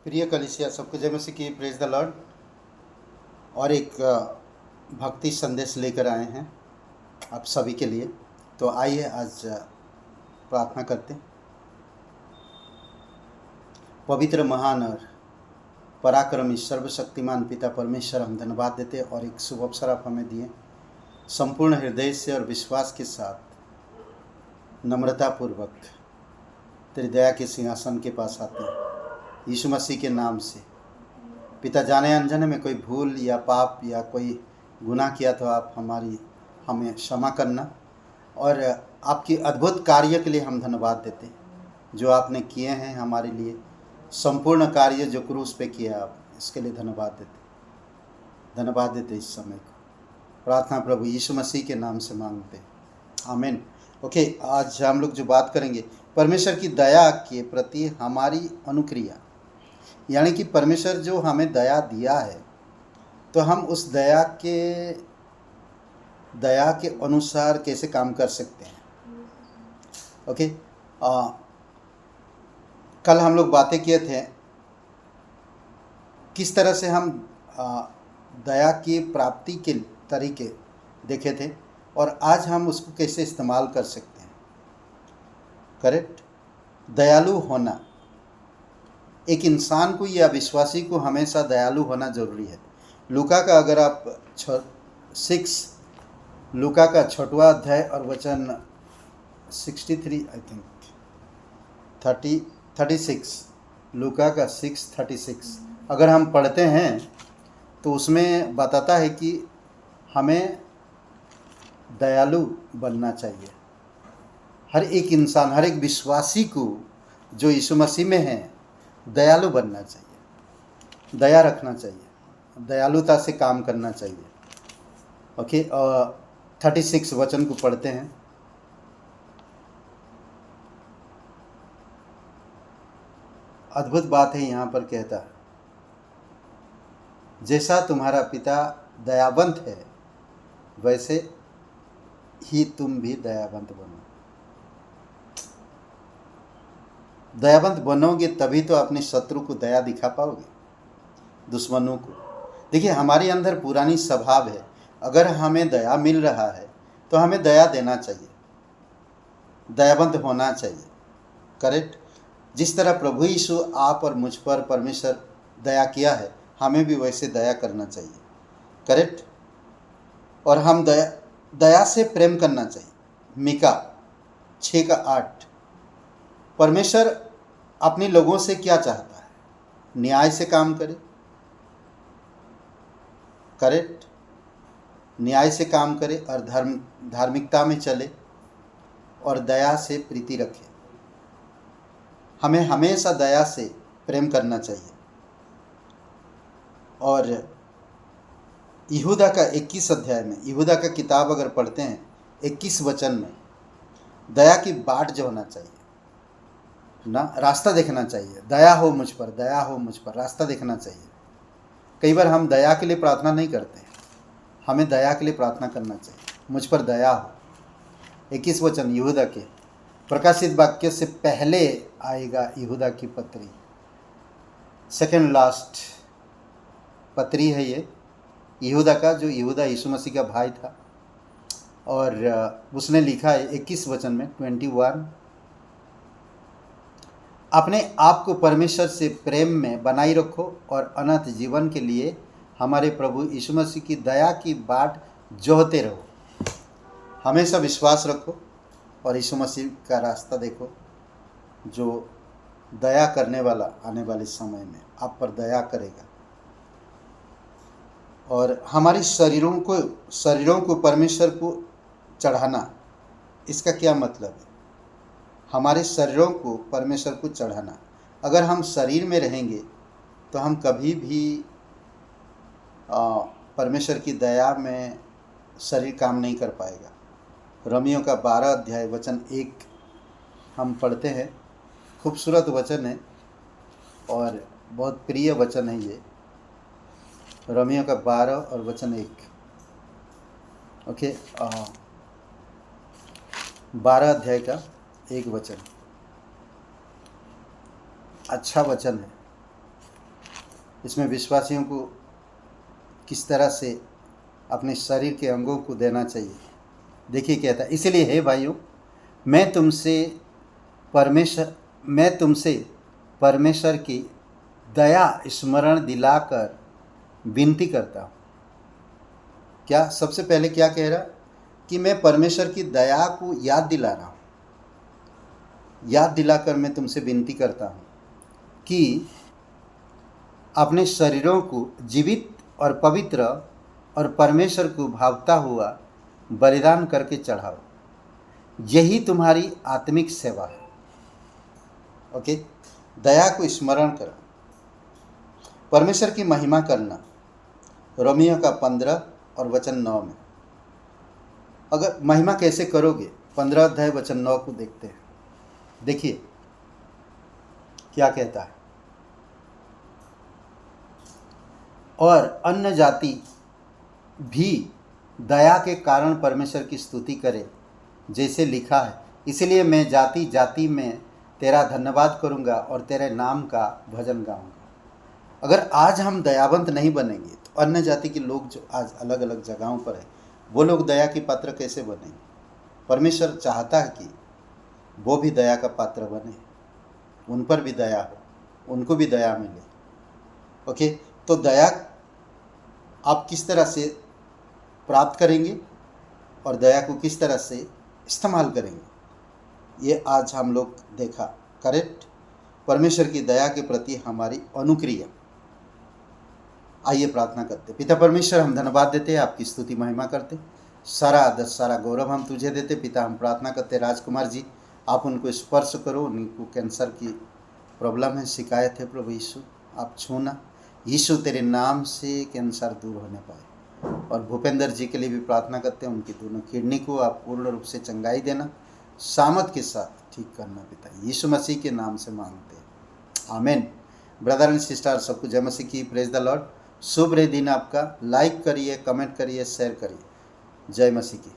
प्रिय कलीसिया, सबको जय मसीह की। Praise the Lord. और एक भक्ति संदेश लेकर आए हैं आप सभी के लिए। तो आइए आज प्रार्थना करते हैं। पवित्र, महान और पराक्रमी सर्वशक्तिमान पिता परमेश्वर, हम धन्यवाद देते और एक शुभ अवसर आप हमें दिए। संपूर्ण हृदय से और विश्वास के साथ नम्रतापूर्वक तेरी दया के सिंहासन के पास आते हैं यीशु मसीह के नाम से। पिता, जाने अनजाने में कोई भूल या पाप या कोई गुनाह किया तो आप हमें क्षमा करना। और आपकी अद्भुत कार्य के लिए हम धन्यवाद देते हैं जो आपने किए हैं हमारे लिए। संपूर्ण कार्य जो क्रूस पे किया आप, इसके लिए धन्यवाद देते इस समय को। प्रार्थना प्रभु यीशु मसीह के नाम से मांगते हैं, आमीन। ओके, आज हम लोग जो बात करेंगे परमेश्वर की दया के प्रति हमारी अनुक्रिया, यानी कि परमेश्वर जो हमें दया दिया है तो हम उस दया के अनुसार कैसे काम कर सकते हैं। ओके, कल हम लोग बातें किए थे किस तरह से हम दया की प्राप्ति के तरीके देखे थे और आज हम उसको कैसे इस्तेमाल कर सकते हैं। करेक्ट। दयालु होना, एक इंसान को या विश्वासी को हमेशा दयालु होना जरूरी है। लूका का अगर आप 6 लूका का 6वां अध्याय और वचन 63 आई थिंक 36 लूका का 6:36 अगर हम पढ़ते हैं तो उसमें बताता है कि हमें दयालु बनना चाहिए। हर एक इंसान, हर एक विश्वासी को जो यीशु मसीह में है, दयालु बनना चाहिए, दया रखना चाहिए, दयालुता से काम करना चाहिए। ओके, 36 वचन को पढ़ते हैं। अद्भुत बात है, यहाँ पर कहता है, जैसा तुम्हारा पिता दयावंत है वैसे ही तुम भी दयावंत बनो। दयावंत बनोगे तभी तो अपने शत्रु को दया दिखा पाओगे, दुश्मनों को। देखिए, हमारे अंदर पुरानी स्वभाव है, अगर हमें दया मिल रहा है तो हमें दया देना चाहिए, दयावंत होना चाहिए। करेक्ट। जिस तरह प्रभु यीशु आप और मुझ पर परमेश्वर दया किया है, हमें भी वैसे दया करना चाहिए। करेक्ट। और हम दया से प्रेम करना चाहिए। मीका 6:8 परमेश्वर अपने लोगों से क्या चाहता है? न्याय से काम करे। करेक्ट। न्याय से काम करे और धार्मिकता में चले और दया से प्रीति रखे। हमें हमेशा दया से प्रेम करना चाहिए। और यहूदा का 21 अध्याय में, यहूदा का किताब अगर पढ़ते हैं 21 वचन में, दया की बाट जो होना चाहिए ना, रास्ता देखना चाहिए। दया हो मुझ पर, दया हो मुझ पर, रास्ता देखना चाहिए। कई बार हम दया के लिए प्रार्थना नहीं करते हैं, हमें दया के लिए प्रार्थना करना चाहिए, मुझ पर दया हो। 21 वचन यहूदा के, प्रकाशित वाक्य से पहले आएगा यहूदा की पत्री, सेकंड लास्ट पत्री है ये यहूदा का, जो यहूदा यीशु मसीह का भाई था। और उसने लिखा है 21 वचन में 21, अपने आप को परमेश्वर से प्रेम में बनाई रखो और अनंत जीवन के लिए हमारे प्रभु यीशु मसीह की दया की बाट जोहते रहो। हमेशा विश्वास रखो और यीशु मसीह का रास्ता देखो, जो दया करने वाला आने वाले समय में आप पर दया करेगा। और हमारी शरीरों को परमेश्वर को चढ़ाना, इसका क्या मतलब है? हमारे शरीरों को परमेश्वर को चढ़ाना। अगर हम शरीर में रहेंगे तो हम कभी भी परमेश्वर की दया में शरीर काम नहीं कर पाएगा। रोमियो का 12 अध्याय वचन 1 हम पढ़ते हैं। खूबसूरत वचन है और बहुत प्रिय वचन है ये, रोमियो का 12 और वचन 1। ओके, 12 अध्याय का 1 वचन, अच्छा वचन है। इसमें विश्वासियों को किस तरह से अपने शरीर के अंगों को देना चाहिए। देखिए कहता है, इसलिए हे भाइयों, मैं तुमसे परमेश्वर की दया स्मरण दिलाकर विनती करता हूँ। क्या सबसे पहले क्या कह रहा कि मैं परमेश्वर की दया को याद दिला रहा हूँ, याद दिलाकर मैं तुमसे विनती करता हूँ कि अपने शरीरों को जीवित और पवित्र और परमेश्वर को भावता हुआ बलिदान करके चढ़ाओ, यही तुम्हारी आत्मिक सेवा है। ओके, दया को स्मरण करो, परमेश्वर की महिमा करना। रोमियो का 15 और वचन 9 में। अगर महिमा कैसे करोगे, 15 अध्याय वचन 9 को देखते हैं। देखिए क्या कहता है, और अन्य जाति भी दया के कारण परमेश्वर की स्तुति करे, जैसे लिखा है, इसलिए मैं जाति जाति में तेरा धन्यवाद करूंगा और तेरे नाम का भजन गाऊंगा। अगर आज हम दयावंत नहीं बनेंगे तो अन्य जाति के लोग जो आज अलग अलग जगहों पर है, वो लोग दया की पात्र कैसे बनेंगे। परमेश्वर चाहता है कि वो भी दया का पात्र बने, उन पर भी दया हो, उनको भी दया मिले। ओके, तो दया आप किस तरह से प्राप्त करेंगे और दया को किस तरह से इस्तेमाल करेंगे, ये आज हम लोग देखा। करेक्ट, परमेश्वर की दया के प्रति हमारी अनुक्रिया। आइए प्रार्थना करते। पिता परमेश्वर, हम धन्यवाद देते हैं, आपकी स्तुति महिमा करते, सारा आदर सारा गौरव हम तुझे देते। पिता, हम प्रार्थना करते राजकुमार जी, आप उनको स्पर्श करो, उनको कैंसर की प्रॉब्लम है, शिकायत है, प्रभु यीशु आप छूना, यीशु तेरे नाम से कैंसर दूर होने पाए। और भूपेंद्र जी के लिए भी प्रार्थना करते हैं, उनकी दोनों किडनी को आप पूर्ण रूप से चंगाई देना, सामर्थ के साथ ठीक करना। पिता यीशु मसीह के नाम से मांगते हैं, आमीन। ब्रदर एंड सिस्टर, सबको जय मसीह की, प्रेज द लॉर्ड। शुभ रहे दिन आपका। लाइक करिए, कमेंट करिए, शेयर करिए। जय मसीह की।